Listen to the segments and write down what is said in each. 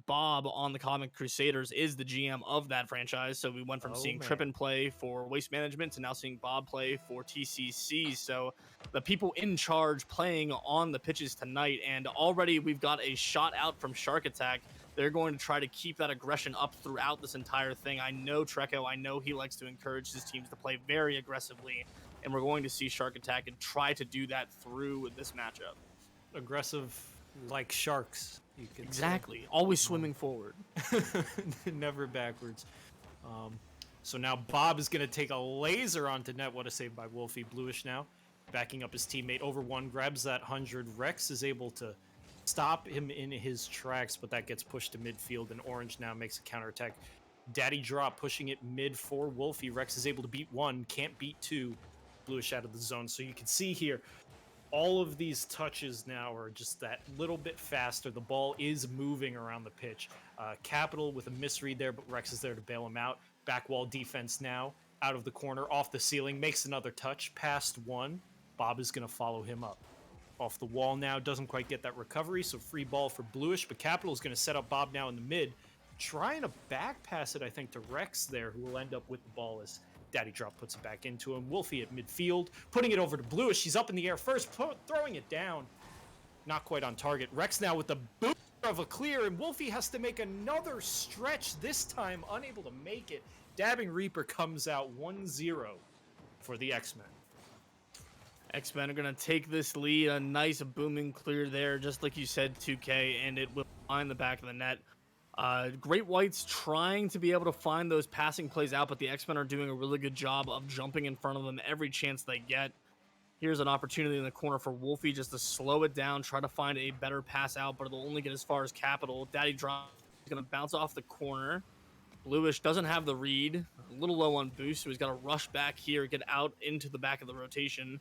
Bob on the Comic Crusaders is the GM of that franchise. So we went from seeing man. Trippin play for Waste Management to now seeing Bob play for TCC. So the people in charge playing on the pitches tonight, and already we've got a shot out from Shark Attack. They're going to try to keep that aggression up throughout this entire thing. I know Treco, I know he likes to encourage his teams to play very aggressively, and we're going to see Shark Attack and try to do that through this matchup. Aggressive like sharks, you could Exactly. say. Always swimming forward. Never backwards. So now Bob is going to take a laser onto net. What a save by Wolfie. Bluish now, backing up his teammate over one, grabs that 100. Rex is able to stop him in his tracks, but that gets pushed to midfield, and Orange now makes a counterattack. Daddy drop, pushing it mid for Wolfie. Rex is able to beat one, can't beat two. Bluish out of the zone. So you can see here, all of these touches now are just that little bit faster. The ball is moving around the pitch. Capital with a misread there, but Rex is there to bail him out. Back wall defense now, out of the corner, off the ceiling, makes another touch, past one. Bob is going to follow him up. Off the wall now, doesn't quite get that recovery, so free ball for Bluish, but Capital is going to set up Bob now in the mid, trying to back pass it, I think, to Rex there, who will end up with the ball as Daddy drop puts it back into him. Wolfie at midfield, putting it over to Bluish. He's up in the air first, throwing it down. Not quite on target. Rex now with the boot of a clear, and Wolfie has to make another stretch, this time unable to make it. Dabbing Reaper comes out 1-0 for the X-Men. X-Men are going to take this lead. A nice booming clear there, just like you said, 2K, and it will find the back of the net. Great Whites trying to be able to find those passing plays out, but the X-Men are doing a really good job of jumping in front of them every chance they get. Here's an opportunity in the corner for Wolfie just to slow it down, try to find a better pass out, but it'll only get as far as Capital. Daddy drop is going to bounce off the corner. Bluish doesn't have the read, a little low on boost, so he's got to rush back here, get out into the back of the rotation.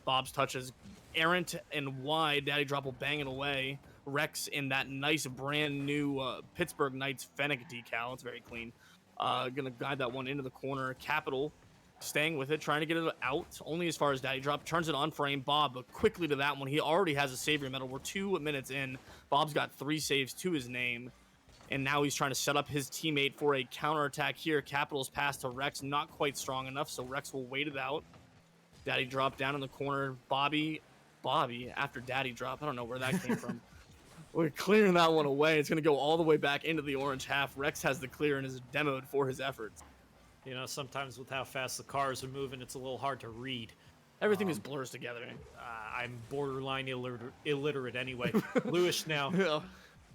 Bob's touch is errant and wide. Daddy drop will bang it away. Rex in that nice brand new Pittsburgh Knights Fennec decal. It's very clean. Gonna guide that one into the corner. Capital staying with it, trying to get it out only as far as Daddy drop. Turns it on frame. Bob quickly to that one. He already has a savior medal. We're 2 minutes in. Bob's got 3 saves to his name, and now he's trying to set up his teammate for a counterattack here. Capital's pass to Rex, not quite strong enough, so Rex will wait it out. Daddy drop down in the corner. Bobby after Daddy drop. I don't know where that came from. We're clearing that one away. It's going to go all the way back into the orange half. Rex has the clear and is demoed for his efforts. You know, sometimes with how fast the cars are moving, it's a little hard to read. Everything just blurs together. I'm borderline illiterate anyway. Bluish now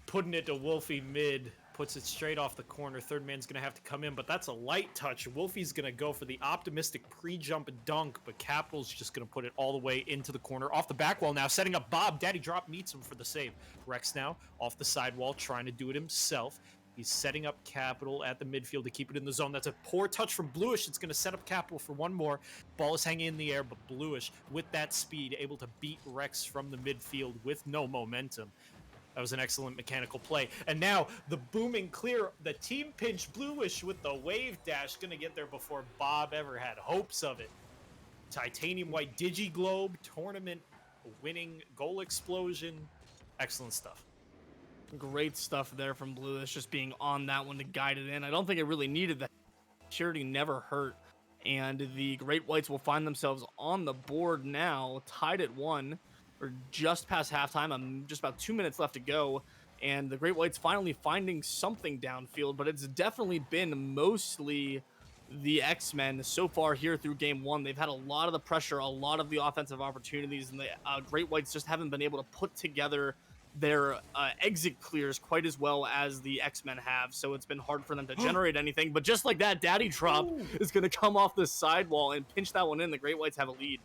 putting it to Wolfie mid, puts it straight off the corner. Third man's going to have to come in, but that's a light touch. Wolfie's going to go for the optimistic pre-jump and dunk, but Capital's just going to put it all the way into the corner. Off the back wall now, setting up Bob. Daddy drop meets him for the save. Rex now off the side wall, trying to do it himself. He's setting up Capital at the midfield to keep it in the zone. That's a poor touch from Bluish. It's going to set up Capital for one more. Ball is hanging in the air, but Bluish, with that speed, able to beat Rex from the midfield with no momentum. That was an excellent mechanical play. And now the booming clear, the team pinch. Bluish with the wave dash, going to get there before Bob ever had hopes of it. Titanium white Digiglobe, tournament winning goal explosion. Excellent stuff. Great stuff there from Bluish, just being on that one to guide it in. I don't think it really needed that. Security never hurt. And the Great Whites will find themselves on the board now, tied at 1. Or just past halftime. Just about 2 minutes left to go, and the Great Whites finally finding something downfield, but it's definitely been mostly the X-Men so far here through game 1. They've had a lot of the pressure, a lot of the offensive opportunities, and the Great Whites just haven't been able to put together their exit clears quite as well as the X-Men have, so it's been hard for them to generate anything. But just like that, Daddy drop is going to come off the sidewall and pinch that one in. The Great Whites have a lead.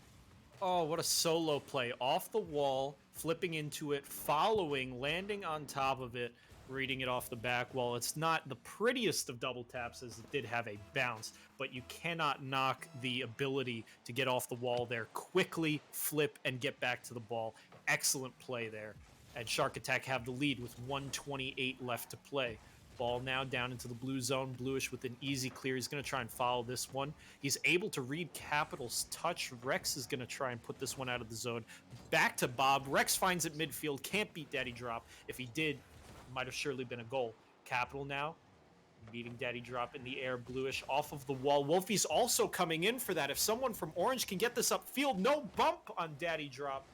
Oh, what a solo play. Off the wall, flipping into it, following, landing on top of it, reading it off the back wall. It's not the prettiest of double taps, as it did have a bounce, but you cannot knock the ability to get off the wall there, quickly flip and get back to the ball. Excellent play there. And Shark Attack have the lead with 1:28 left to play. Ball now down into the blue zone. Bluish with an easy clear. He's going to try and follow this one. He's able to read Capital's touch. Rex is going to try and put this one out of the zone. Back to Bob. Rex finds it midfield. Can't beat Daddy drop. If he did, might have surely been a goal. Capital now meeting Daddy Drop in the air, Bluish off of the wall. Wolfie's also coming in for that. If someone from Orange can get this upfield, no bump on Daddy Drop.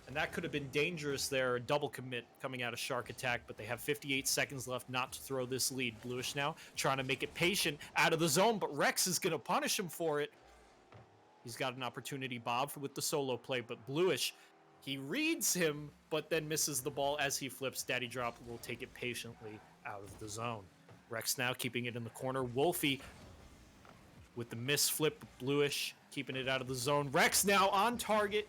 And that could have been dangerous there, a double commit coming out of Shark Attack, but they have 58 seconds left not to throw this lead. Bluish now trying to make it patient out of the zone, but Rex is going to punish him for it. He's got an opportunity, Bob, with the solo play, but Bluish, he reads him, but then misses the ball as he flips. Daddy Drop will take it patiently out of the zone. Rex now keeping it in the corner. Wolfie with the miss flip, Bluish keeping it out of the zone. Rex now on target.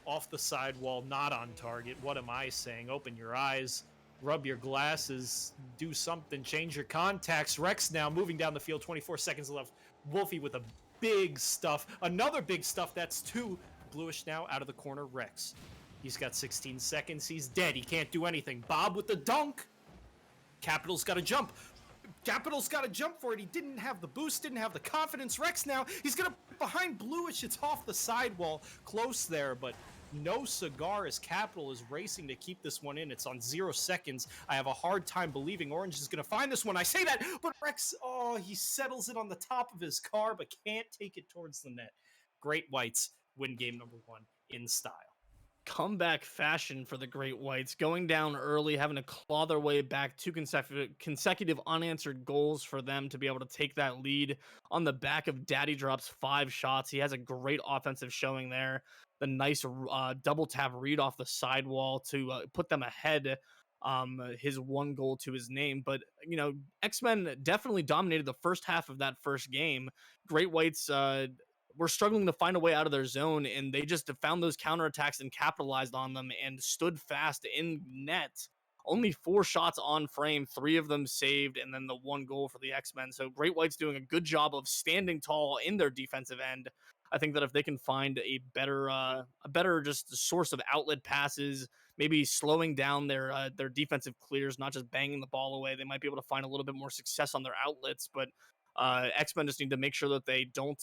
Off the sidewall, not on target. What am I saying? Open your eyes, rub your glasses, do something, change your contacts. Rex now moving down the field, 24 seconds left. Wolfie with a big stuff. Another big stuff, that's 2. Bluish now out of the corner, Rex. He's got 16 seconds, he's dead, he can't do anything. Bob with the dunk. Capital's got to jump. Capital's got to jump for it. He didn't have the boost, didn't have the confidence. Rex now, he's going to behind Bluish. It's off the sidewall. Close there, but no cigar as Capital is racing to keep this one in. It's on 0 seconds. I have a hard time believing Orange is going to find this one. I say that, but Rex, oh, he settles it on the top of his car, but can't take it towards the net. Great Whites win game number 1 in style. Comeback fashion for the Great Whites, going down early, having to claw their way back, 2 consecutive unanswered goals for them to be able to take that lead on the back of Daddy Drop's 5 shots. He has a great offensive showing there. The nice double tap read off the sidewall to put them ahead. His 1 goal to his name, but you know, X-Men definitely dominated the first half of that first game. Great Whites were struggling to find a way out of their zone, and they just found those counterattacks and capitalized on them and stood fast in net. Only 4 shots on frame, 3 of them saved, and then the 1 goal for the X-Men. So Great White's doing a good job of standing tall in their defensive end. I think that if they can find a better just source of outlet passes, maybe slowing down their defensive clears, not just banging the ball away, they might be able to find a little bit more success on their outlets. But X-Men just need to make sure that they don't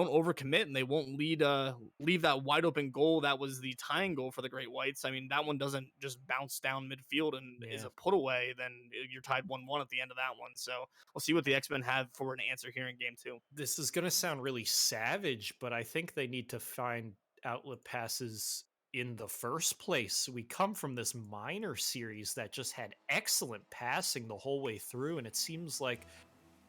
overcommit and they won't leave that wide open goal that was the tying goal for the Great Whites. I mean, that one doesn't just bounce down midfield and is a put away, then you're tied 1-1 at the end of that one. So we'll see what the X-Men have for an answer here in game 2. This is going to sound really savage, but I think they need to find outlet passes in the first place. We come from this minor series that just had excellent passing the whole way through, and it seems like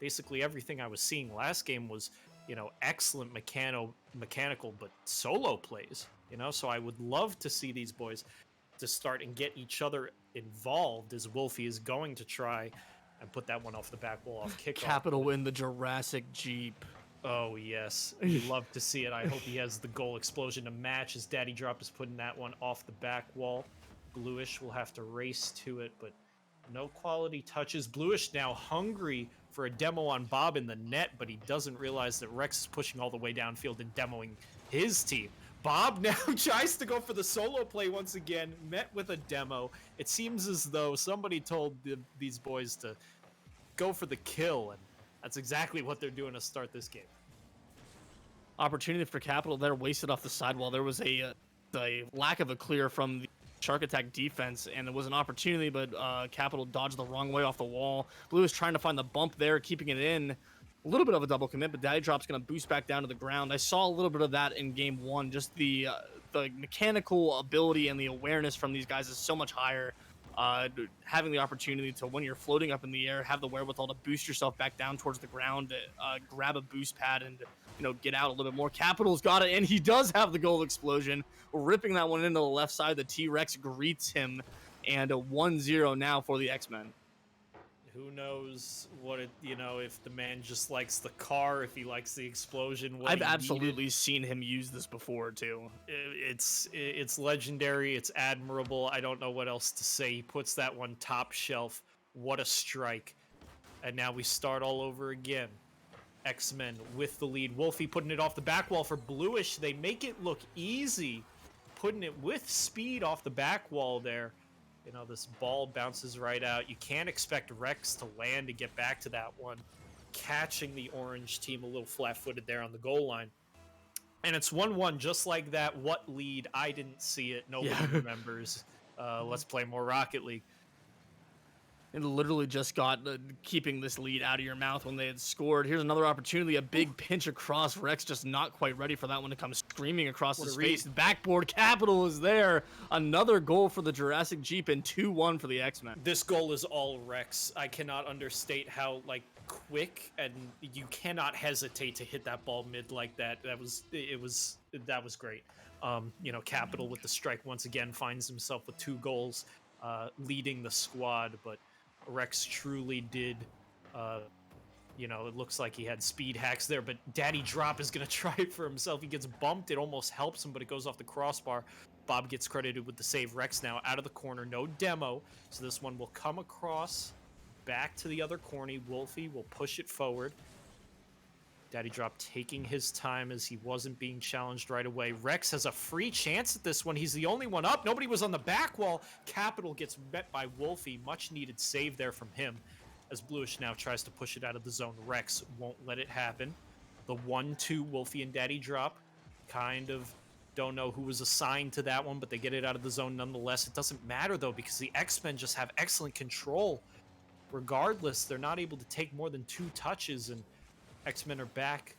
basically everything I was seeing last game was, you know, excellent mechanical, but solo plays, you know? So I would love to see these boys to start and get each other involved as Wolfie is going to try and put that one off the back wall off kickoff. Capital in the Jurassic Jeep. Oh, yes. You'd love to see it. I hope he has the goal explosion to match as Daddy Drop is putting that one off the back wall. Bluish will have to race to it, but no quality touches. Bluish now hungry for a demo on Bob in the net, but he doesn't realize that Rex is pushing all the way downfield and demoing his team. Bob now tries to go for the solo play once again, met with a demo. It seems as though somebody told these boys to go for the kill, and that's exactly what they're doing to start this game. Opportunity for Capital there, wasted off the sidewall. There was a lack of a clear from the Shark Attack defense, and it was an opportunity, but Capital dodged the wrong way off the wall. Blue is trying to find the bump there, keeping it in. A little bit of a double commit, but Daddy Drop's going to boost back down to the ground. I saw a little bit of that in game 1. Just the mechanical ability and the awareness from these guys is so much higher. Having the opportunity to, when you're floating up in the air, have the wherewithal to boost yourself back down towards the ground, grab a boost pad, and get out a little bit more. Capital's got it, and he does have the goal explosion, ripping that one into the left side. The T-Rex greets him, and a 1-0 now for the X-Men. Who knows what if the man just likes the car, if he likes the explosion. I've absolutely seen him use this before too. It's legendary. It's admirable. I don't know what else to say. He puts that one top shelf. What a strike. And now we start all over again. X-Men with the lead. Wolfie putting it off the back wall for Bluish. They make it look easy, putting it with speed off the back wall there. This ball bounces right out. You can't expect Rex to land to get back to that one. Catching the orange team a little flat-footed there on the goal line. And it's 1-1 just like that. What lead? I didn't see it. Nobody remembers. Let's play more Rocket League. It literally just got keeping this lead out of your mouth when they had scored. Here's another opportunity, a big pinch across. Rex just not quite ready for that one to come screaming across his face. Backboard Capital is there. Another goal for the Jurassic Jeep and 2-1 for the X-Men. This goal is all Rex. I cannot understate how quick, and you cannot hesitate to hit that ball mid like that. That was great. Capital with the strike once again finds himself with 2 goals, leading the squad, but Rex truly did, it looks like he had speed hacks there, but Daddy Drop is going to try it for himself. He gets bumped. It almost helps him, but it goes off the crossbar. Bob gets credited with the save. Rex now out of the corner. No demo. So this one will come across back to the other corner. Wolfie will push it forward. Daddy Drop taking his time as he wasn't being challenged right away. Rex has a free chance at this one. He's the only one up. Nobody was on the back wall. Capital gets met by Wolfie. Much needed save there from him as Bluish now tries to push it out of the zone. Rex won't let it happen. The 1-2 Wolfie and Daddy Drop. Kind of don't know who was assigned to that one, but they get it out of the zone nonetheless. It doesn't matter though, because the X-Men just have excellent control. Regardless, they're not able to take more than 2 touches, and X-Men are back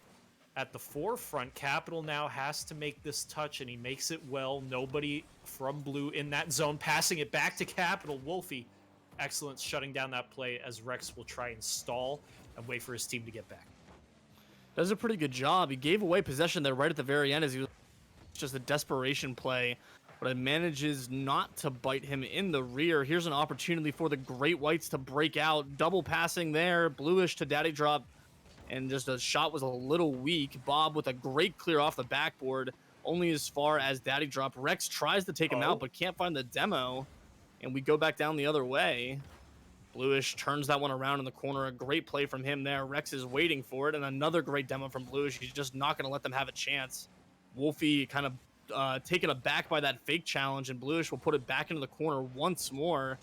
at the forefront. Capital now has to make this touch, and he makes it well. Nobody from Blue in that zone, passing it back to Capital. Wolfie, excellent shutting down that play as Rex will try and stall and wait for his team to get back. Does a pretty good job. He gave away possession there right at the very end as he was just a desperation play, but it manages not to bite him in the rear. Here's an opportunity for the Great Whites to break out. Double passing there. Bluish to Daddy Drop. And just a shot was a little weak. Bob with a great clear off the backboard, only as far as Daddy Drop. Rex tries to take him out, but can't find the demo. And we go back down the other way. Bluish turns that one around in the corner. A great play from him there. Rex is waiting for it. And another great demo from Bluish. He's just not going to let them have a chance. Wolfie kind of taken aback by that fake challenge, and Bluish will put it back into the corner once more.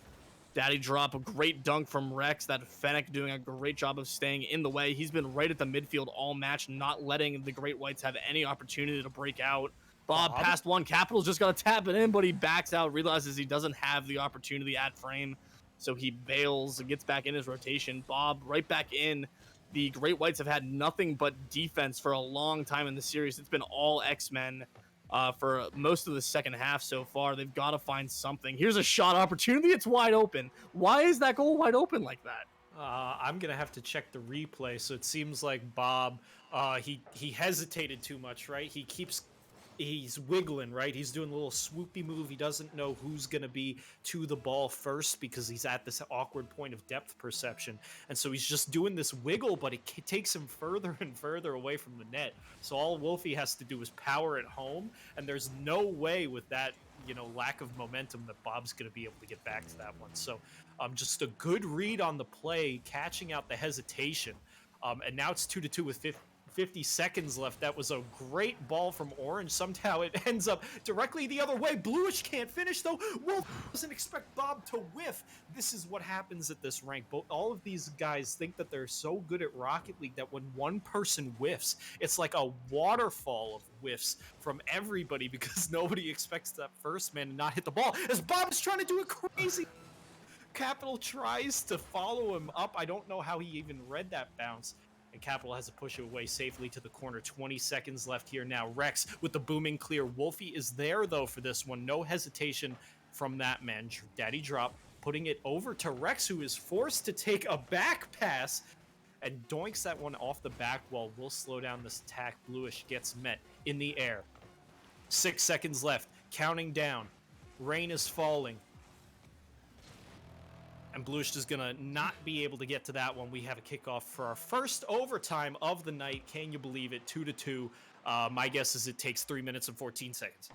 Daddy Drop, a great dunk from Rex. That Fennec doing a great job of staying in the way. He's been right at the midfield all match, not letting the Great Whites have any opportunity to break out. Bob passed one. Capital's just got to tap it in, but he backs out, realizes he doesn't have the opportunity at frame. So he bails and gets back in his rotation. Bob right back in. The Great Whites have had nothing but defense for a long time in the series. It's been all X-Men. For most of the second half so far. They've got to find something. Here's a shot opportunity. It's wide open. Why is that goal wide open like that? I'm going to have to check the replay. So it seems like Bob, he hesitated too much, right? He's wiggling, right? He's doing a little swoopy move. He doesn't know who's going to be to the ball first because he's at this awkward point of depth perception. And so he's just doing this wiggle, but it takes him further and further away from the net. So all Wolfie has to do is power it home. And there's no way with that, lack of momentum that Bob's going to be able to get back to that one. So just a good read on the play, catching out the hesitation. And now it's 2-2 with 50 seconds left. That was a great ball from Orange. Somehow it ends up directly the other way. Bluish can't finish though. Wolf doesn't expect Bob to whiff. This is what happens at this rank. All of these guys think that they're so good at Rocket League that when one person whiffs, it's like a waterfall of whiffs from everybody because nobody expects that first man to not hit the ball. As Bob is trying to do a crazy Capital tries to follow him up. I don't know how he even read that bounce. And Capital has to push it away safely to the corner. 20 seconds left here now. Rex with the booming clear. Wolfie is there, though, for this one. No hesitation from that man. Daddy Drop putting it over to Rex, who is forced to take a back pass and doinks that one off the back wall. Will slow down this attack. Bluish gets met in the air. 6 seconds left. Counting down. Rain is falling. And Bluish is going to not be able to get to that one. We have a kickoff for our first overtime of the night. Can you believe it? 2-2. My guess is it takes 3 minutes and 14 seconds.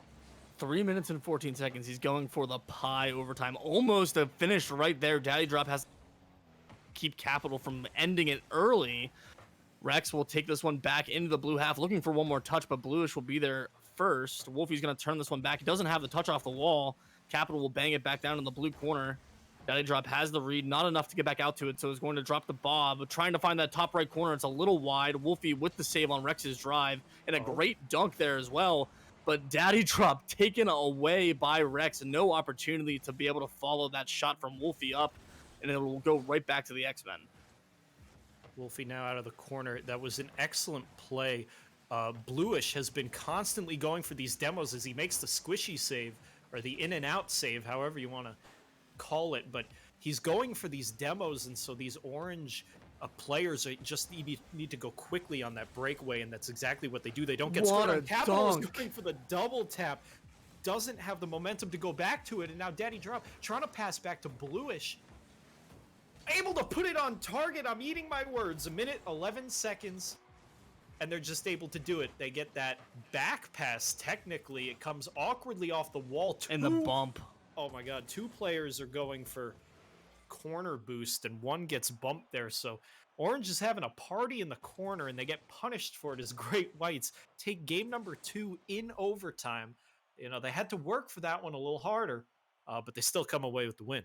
3 minutes and 14 seconds. He's going for the pie overtime. Almost a finish right there. Daddy Drop has to keep Capital from ending it early. Rex will take this one back into the blue half, looking for one more touch, but Bluish will be there first. Wolfie's going to turn this one back. He doesn't have the touch off the wall. Capital will bang it back down in the blue corner. Daddy Drop has the read, not enough to get back out to it, so he's going to drop the Bob, trying to find that top right corner. It's a little wide. Wolfie with the save on Rex's drive, and a great dunk there as well. But Daddy Drop taken away by Rex, no opportunity to be able to follow that shot from Wolfie up. and it will go right back to the X-Men. Wolfie now out of the corner. That was an excellent play. Bluish has been constantly going for these demos as he makes the squishy save, or the in and out save, however you want to call it. But he's going for these demos, and so these orange players just need to go quickly on that breakaway, and that's exactly what they do. They don't get scored on. Capital is going for the double tap. Doesn't have the momentum to go back to it, and now Daddy Drop trying to pass back to Bluish. Able to put it on target. I'm eating my words. 1 minute, 11 seconds, and they're just able to do it. They get that back pass. Technically, it comes awkwardly off the wall. And the bump. Oh my god, 2 players are going for corner boost, and one gets bumped there. So Orange is having a party in the corner, and they get punished for it as Great Whites take game number 2 in overtime. You know, they had to work for that one a little harder, but they still come away with the win.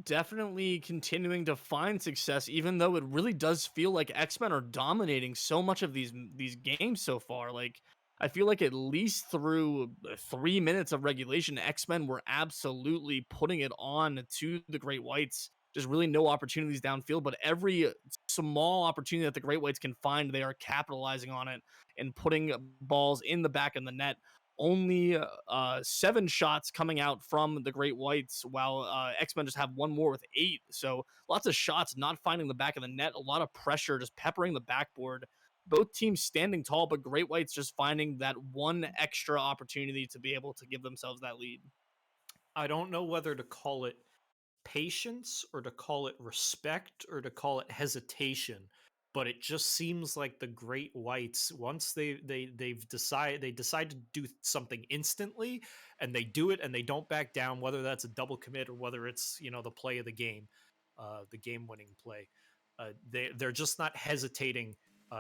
Definitely continuing to find success, even though it really does feel like X-Men are dominating so much of these games so far. Like, I feel like at least through 3 minutes of regulation, X-Men were absolutely putting it on to the Great Whites. Just really no opportunities downfield, but every small opportunity that the Great Whites can find, they are capitalizing on it and putting balls in the back of the net. Only 7 shots coming out from the Great Whites, while X-Men just have 1 more with 8. So lots of shots not finding the back of the net, a lot of pressure just peppering the backboard. Both teams standing tall, but Great Whites just finding that 1 extra opportunity to be able to give themselves that lead. I don't know whether to call it patience or to call it respect or to call it hesitation, but it just seems like the Great Whites, once they decide to do something instantly, and they do it and they don't back down, whether that's a double commit or whether it's, you know, the play of the game, the game-winning play. They're just not hesitating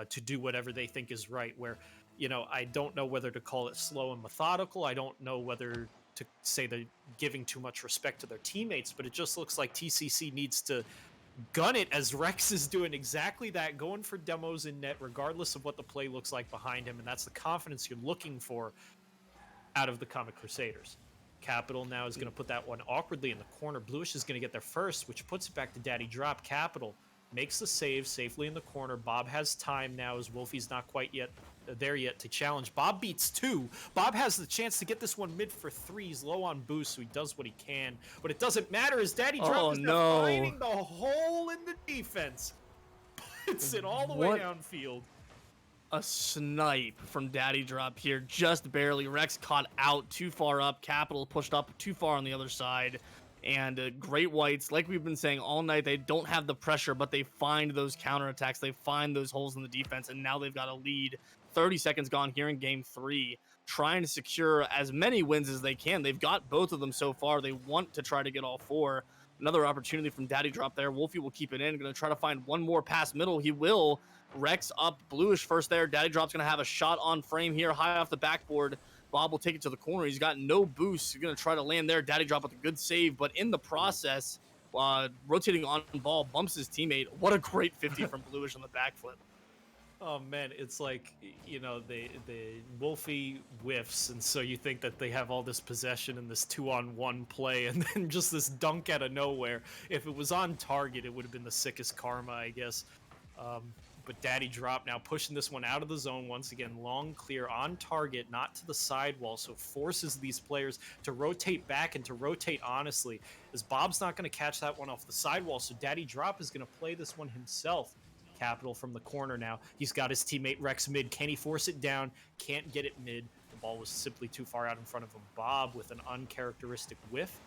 to do whatever they think is right. Where, you know, I don't know whether to call it slow and methodical. I don't know whether to say they're giving too much respect to their teammates, but it just looks like TCC needs to gun it, as Rex is doing exactly that, going for demos in net regardless of what the play looks like behind him, and that's the confidence you're looking for out of the Comic Crusaders. Capital now is going to put that one awkwardly in the corner. Bluish is going to get there first, which puts it back to Daddy Drop. Capital makes the save safely in the corner. Bob has time now, as Wolfie's not quite there yet to challenge. Bob beats 2. Bob has the chance to get this one mid for 3. He's low on boost, so he does what he can. But it doesn't matter, as Daddy Drop is finding the hole in the defense. Puts it all the way downfield. A snipe from Daddy Drop here, just barely. Rex caught out too far up. Capital pushed up too far on the other side. And Great Whites, like we've been saying all night, they don't have the pressure, but they find those counterattacks. They find those holes in the defense, and now they've got a lead. 30 seconds gone here in game 3, trying to secure as many wins as they can. They've got both of them so far. They want to try to get all 4. Another opportunity from Daddy Drop there. Wolfie will keep it in. Going to try to find 1 more pass middle. He will. Rex up, Bluish first there. Daddy Drop's going to have a shot on frame here, high off the backboard. Bob will take it to the corner. He's got no boost. He's going to try to land there. Daddy Drop with a good save, but in the process, rotating on ball, bumps his teammate. What a great 50 from Bluish on the backflip. Oh man, it's like, you know, the Wolfie whiffs, and so you think that they have all this possession and this 2-on-1 play, and then just this dunk out of nowhere. If it was on target, it would have been the sickest karma, I guess. But Daddy Drop now pushing this one out of the zone once again. Long clear on target, not to the sidewall, so forces these players to rotate back and to rotate honestly, as Bob's not going to catch that one off the sidewall, so Daddy Drop is going to play this one himself. Capital from the corner now. He's got his teammate Rex mid. Can he force it down? Can't get it mid. The ball was simply too far out in front of him. Bob with an uncharacteristic whiff,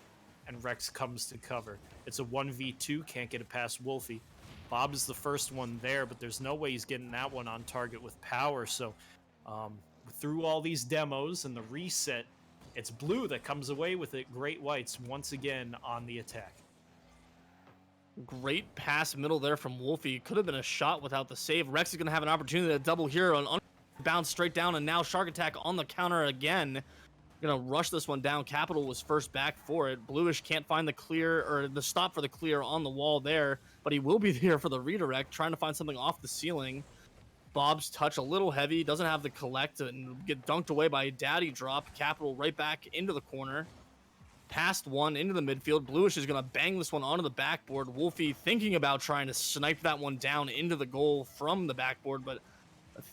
and Rex comes to cover. It's a 1v2. Can't get it past Wolfie. Bob is the first one there, but there's no way he's getting that one on target with power. So through all these demos and the reset, it's Blue that comes away with it. Great Whites once again on the attack. Great pass middle there from Wolfie. Could have been a shot without the save. Rex is going to have an opportunity to double here. On bounce straight down, and now Shark Attack on the counter again. Going to rush this one down. Capital was first back for it. Bluish can't find the clear, or the stop for the clear on the wall there, but he will be there for the redirect, trying to find something off the ceiling. Bob's touch a little heavy. Doesn't have the collect and get dunked away by Daddy Drop. Capital right back into the corner. past one into the midfield. Bluish is going to bang this one onto the backboard. Wolfie thinking about trying to snipe that one down into the goal from the backboard, but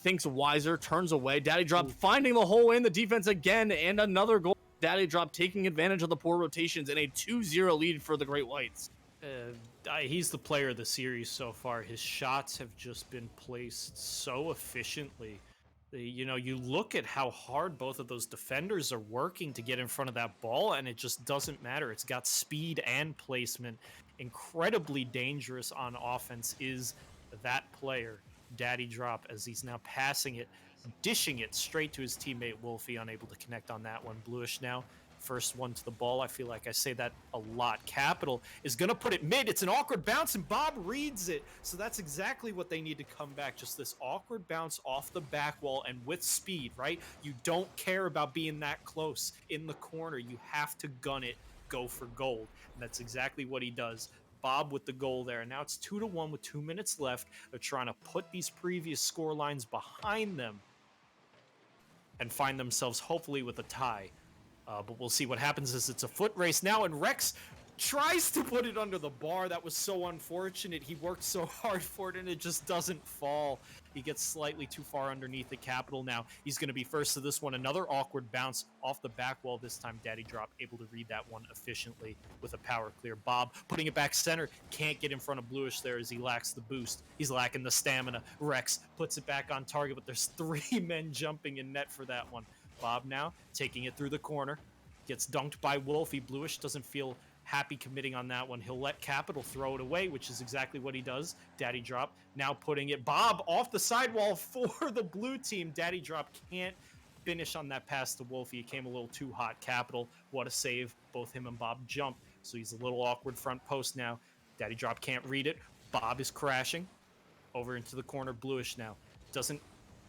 thinks wiser, turns away. Daddy Drop finding the hole in the defense again, and another goal. Daddy Drop taking advantage of the poor rotations and a 2-0 lead for the Great Whites. He's the player of the series so far. His shots have just been placed so efficiently. You look at how hard both of those defenders are working to get in front of that ball, and it just doesn't matter. It's got speed and placement. Incredibly dangerous on offense is that player, Daddy Drop, as he's now passing it, dishing it straight to his teammate Wolfie, unable to connect on that one. Bluish now, first one to the ball. I feel like I say that a lot. Capital is going to put it mid. It's an awkward bounce, and Bob reads it. So that's exactly what they need to come back. Just this awkward bounce off the back wall and with speed, right? You don't care about being that close in the corner. You have to gun it, go for gold. And that's exactly what he does. Bob with the goal there. And now it's 2-1 with 2 minutes left. They're trying to put these previous score lines behind them and find themselves hopefully with a tie. But we'll see what happens as it's a foot race now, and Rex tries to put it under the bar. That was so unfortunate. He worked so hard for it, and it just doesn't fall. He gets slightly too far underneath the Capital now. He's going to be first to this one. Another awkward bounce off the back wall. This time, Daddy Drop able to read that one efficiently with a power clear. Bob putting it back center. Can't get in front of Bluish there as he lacks the boost. He's lacking the stamina. Rex puts it back on target, but there's 3 men jumping in net for that one. Bob now taking it through the corner. Gets dunked by Wolfie. Bluish doesn't feel happy committing on that one. He'll let Capital throw it away, which is exactly what he does. Daddy Drop now putting it. Bob off the sidewall for the blue team. Daddy Drop can't finish on that pass to Wolfie. It came a little too hot. Capital, what a save. Both him and Bob jump. So he's a little awkward front post now. Daddy Drop can't read it. Bob is crashing over into the corner. Bluish now. Doesn't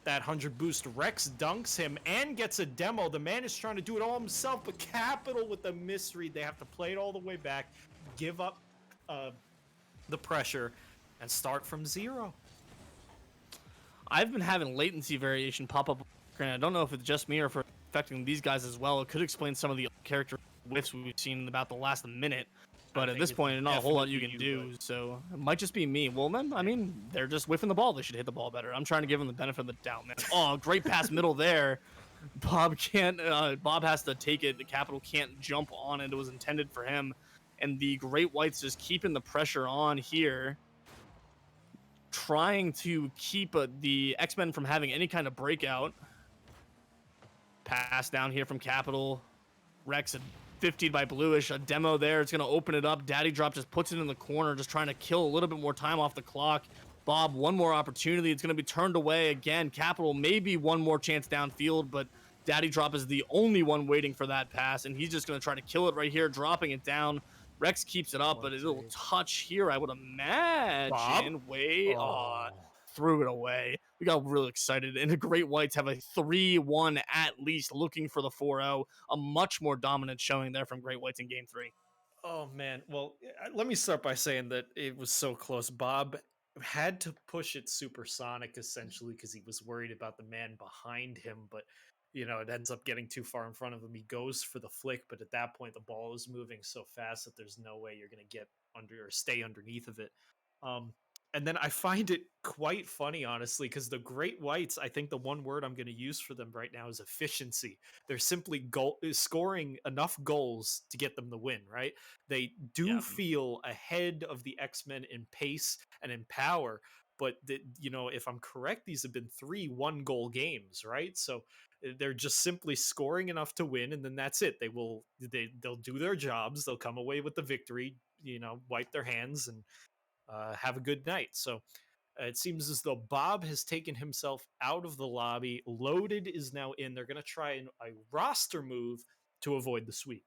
that 100 boost. Rex dunks him and gets a demo. The man is trying to do it all himself, but Capital with the misread. They have to play it all the way back, give up the pressure, and start from 0. I've been having latency variation pop up. I don't know if it's just me or if it's affecting these guys as well. It could explain some of the character whiffs we've seen in about the last minute. But at this point, there's not a whole lot you can do, so it might just be me. Well, then, I mean, they're just whiffing the ball. They should hit the ball better. I'm trying to give them the benefit of the doubt, man. Oh, great pass middle there. Bob can't. Bob has to take it. The Capital can't jump on it. It was intended for him. And the Great Whites just keeping the pressure on here, trying to keep the X-Men from having any kind of breakout. Pass down here from Capital. Rex 50 by Bluish, a demo there. It's going to open it up. Daddy Drop just puts it in the corner, just trying to kill a little bit more time off the clock. Bob, one more opportunity. It's going to be turned away again. Capital, maybe one more chance downfield, but Daddy Drop is the only one waiting for that pass, and he's just going to try to kill it right here, dropping it down. Rex keeps it up, but a little touch here, I would imagine. Threw it away. We got real excited, and the Great Whites have a 3-1 at least, looking for the 4-0. A much more dominant showing there from Great Whites in Game 3. Oh, man. Well, let me start by saying that it was so close. Bob had to push it supersonic, essentially, because he was worried about the man behind him, but it ends up getting too far in front of him. He goes for the flick, but at that point, the ball is moving so fast that there's no way you're going to get under or stay underneath of it. And then I find it quite funny, honestly, because the Great Whites, I think the one word I'm going to use for them right now is efficiency. They're simply scoring enough goals to get them the win, right? They do feel ahead of the X-Men in pace and in power, but if I'm correct, these have been 3 one-goal games, right? So they're just simply scoring enough to win, and then that's it. They'll do their jobs. They'll come away with the victory, wipe their hands and have a good night. So it seems as though Bob has taken himself out of the lobby. Loaded is now in. They're going to try a roster move to avoid the sweep.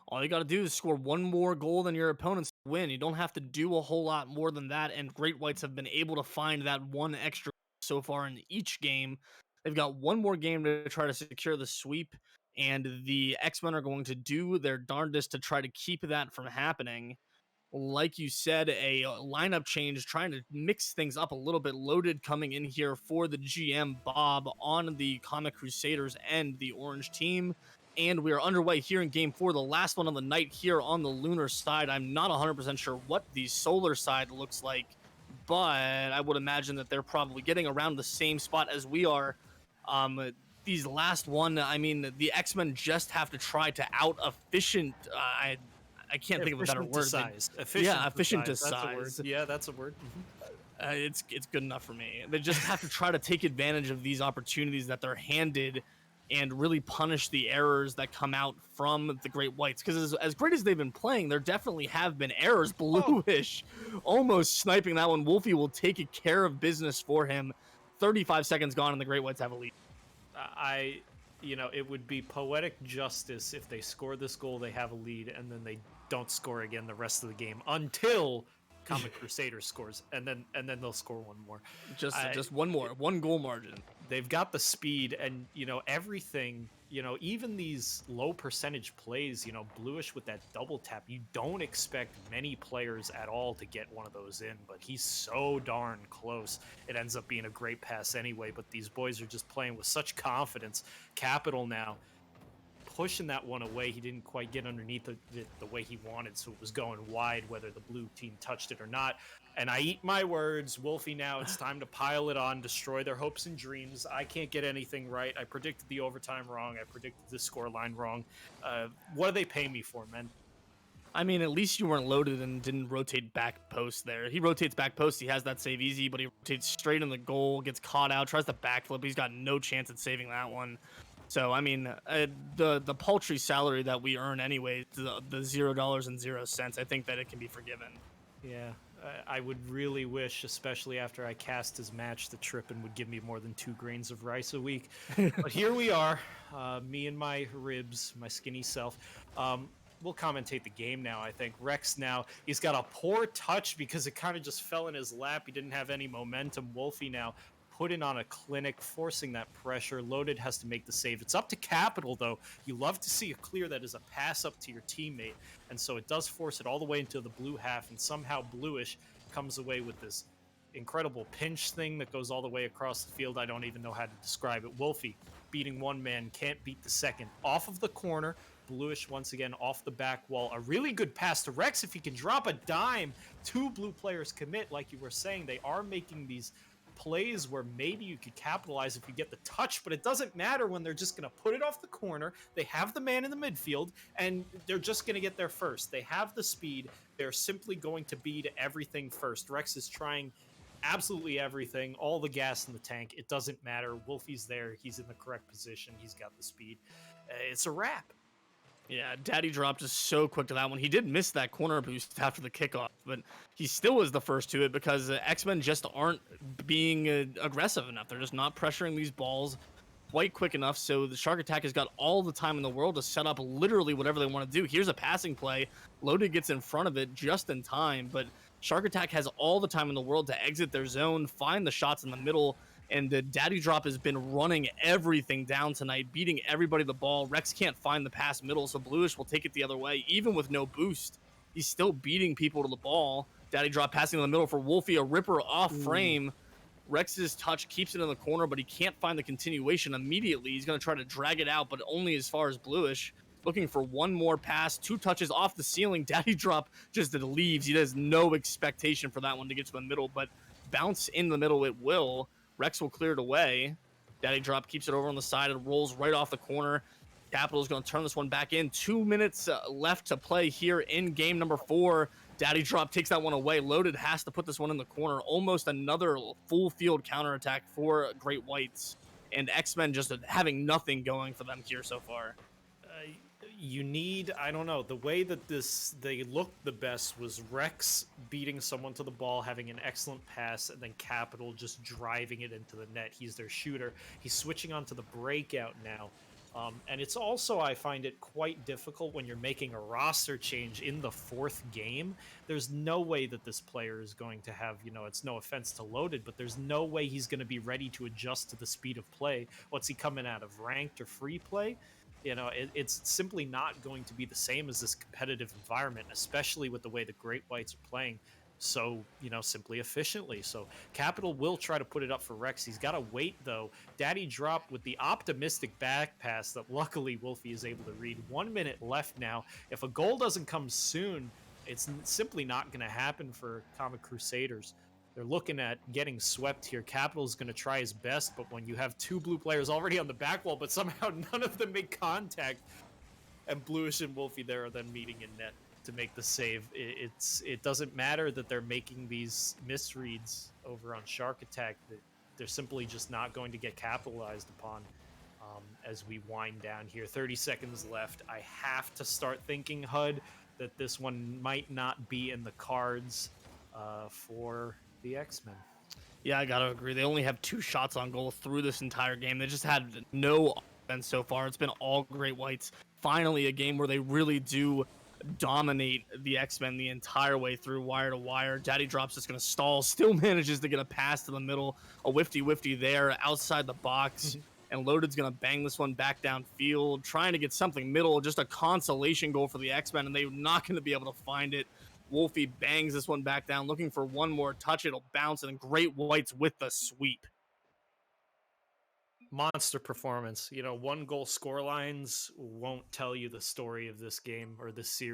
All you got to do is score one more goal than your opponents to win. You don't have to do a whole lot more than that, and Great Whites have been able to find that one extra so far in each game. They've got one more game to try to secure the sweep, and the X-Men are going to do their darndest to try to keep that from happening. Like you said, a lineup change, trying to mix things up a little bit. Loaded coming in here for the GM, Bob, on the Comic Crusaders and the orange team. and we are underway here in game 4, the last one of the night here on the lunar side. I'm not 100% sure what the solar side looks like, but I would imagine that they're probably getting around the same spot as we are. These last one, I mean, the X-Men just have to try to out efficient. I can't think of a better Efficient to word. size. Yeah, Efficient to efficient to size. That's a word. size. Yeah, that's a word. It's good enough for me. They just have to try to take advantage of these opportunities that they're handed and really punish the errors that come out from the Great Whites. Because as great as they've been playing, there definitely have been errors. Bluish almost sniping that one. Wolfie will take care of business for him. 35 seconds gone, and the Great Whites have a lead. It would be poetic justice if they score this goal, they have a lead, and then they don't score again the rest of the game until Comic Crusader scores, and then they'll score one more. Just one more, one goal margin. They've got the speed, and everything. Even these low percentage plays, Bluish with that double tap, you don't expect many players at all to get one of those in, but he's so darn close. It ends up being a great pass anyway, but these boys are just playing with such confidence. Capital now pushing that one away. He didn't quite get underneath it the way he wanted, so it was going wide whether the blue team touched it or not. And I eat my words. Wolfie, now it's time to pile it on, destroy their hopes and dreams. I can't get anything right. I predicted the overtime wrong. I predicted the scoreline wrong. What do they pay me for, man? I mean, at least you weren't loaded and didn't rotate back post there. He rotates back post. He has that save easy, but he rotates straight in the goal, gets caught out, tries to backflip. He's got no chance at saving that one. So, I mean, the paltry salary that we earn anyway, the $0.00, I think that it can be forgiven. Yeah, I would really wish, especially after I cast his match, the Trippin would give me more than 2 grains of rice a week. But here we are, me and my ribs, my skinny self. We'll commentate the game now, I think. Rex now, he's got a poor touch because it kind of just fell in his lap. He didn't have any momentum. Wolfie now putting on a clinic, forcing that pressure. Loaded has to make the save. It's up to Capital, though. You love to see a clear that is a pass up to your teammate. And so it does force it all the way into the blue half, and somehow Bluish comes away with this incredible pinch thing that goes all the way across the field. I don't even know how to describe it. Wolfie beating one man, can't beat the second. Off of the corner, Bluish once again off the back wall. A really good pass to Rex. If he can drop a dime, 2 blue players commit. Like you were saying, they are making these plays where maybe you could capitalize if you get the touch, but it doesn't matter when they're just going to put it off the corner. They have the man in the midfield, and they're just going to get there first. They have the speed. They're simply going to beat everything first. Rex is trying absolutely everything, all the gas in the tank. It doesn't matter. Wolfie's there. He's in the correct position. He's got the speed. It's a wrap. Yeah, Daddy Drop just so quick to that one. He did miss that corner boost after the kickoff, but he still was the first to it because X-Men just aren't being aggressive enough. They're just not pressuring these balls quite quick enough, so the Shark Attack has got all the time in the world to set up literally whatever they want to do. Here's a passing play. Loaded gets in front of it just in time, but Shark Attack has all the time in the world to exit their zone, find the shots in the middle, and the Daddy Drop has been running everything down tonight, beating everybody the ball. Rex can't find the pass middle, so Bluish will take it the other way. Even with no boost, he's still beating people to the ball. Daddy Drop passing in the middle for Wolfie, a ripper off frame. Rex's touch keeps it in the corner, but he can't find the continuation immediately. He's going to try to drag it out, but only as far as Bluish. Looking for one more pass, 2 touches off the ceiling. Daddy Drop just leaves. He has no expectation for that one to get to the middle, but bounce in the middle it will. Rex will clear it away. Daddy Drop keeps it over on the side. It rolls right off the corner. Capital's going to turn this one back in. 2 minutes left to play here in game number 4. Daddy Drop takes that one away. Loaded has to put this one in the corner. Almost another full field counterattack for Great Whites. And X-Men just having nothing going for them here so far. You need, I don't know, the way that they looked the best was Rex beating someone to the ball, having an excellent pass, and then Capital just driving it into the net. He's their shooter. He's switching onto the breakout now. And it's also, I find it quite difficult when you're making a roster change in the 4th game. There's no way that this player is going to have, it's no offense to Loaded, but there's no way he's going to be ready to adjust to the speed of play. What's he coming out of, ranked or free play? It's simply not going to be the same as this competitive environment, especially with the way the Great Whites are playing. so, simply efficiently. So Capital will try to put it up for Rex. He's got to wait, though. Daddy drop with the optimistic back pass that luckily Wolfie is able to read. 1 minute left now. If a goal doesn't come soon, it's simply not going to happen for Comic Crusaders. They're looking at getting swept here. Capital's going to try his best, but when you have two blue players already on the back wall, but somehow none of them make contact, and Bluish and Wolfie there are then meeting in net to make the save. It doesn't matter that they're making these misreads over on Shark Attack. That they're simply just not going to get capitalized upon. As we wind down here, 30 seconds left. I have to start thinking, HUD, that this one might not be in the cards for the X-Men. Yeah, I gotta agree. They only have 2 shots on goal through this entire game. They just had no offense so far. It's been all Great Whites. Finally, a game where they really do dominate the X-Men the entire way through, wire to wire. Daddy Drop's just gonna stall, still manages to get a pass to the middle, a whifty there outside the box, and Loaded's gonna bang this one back downfield, trying to get something middle, just a consolation goal for the X-Men, and they're not gonna be able to find it. Wolfie bangs this one back down, looking for one more touch. It'll bounce, and Great Whites with the sweep. Monster performance. 1 goal score lines won't tell you the story of this game or this series.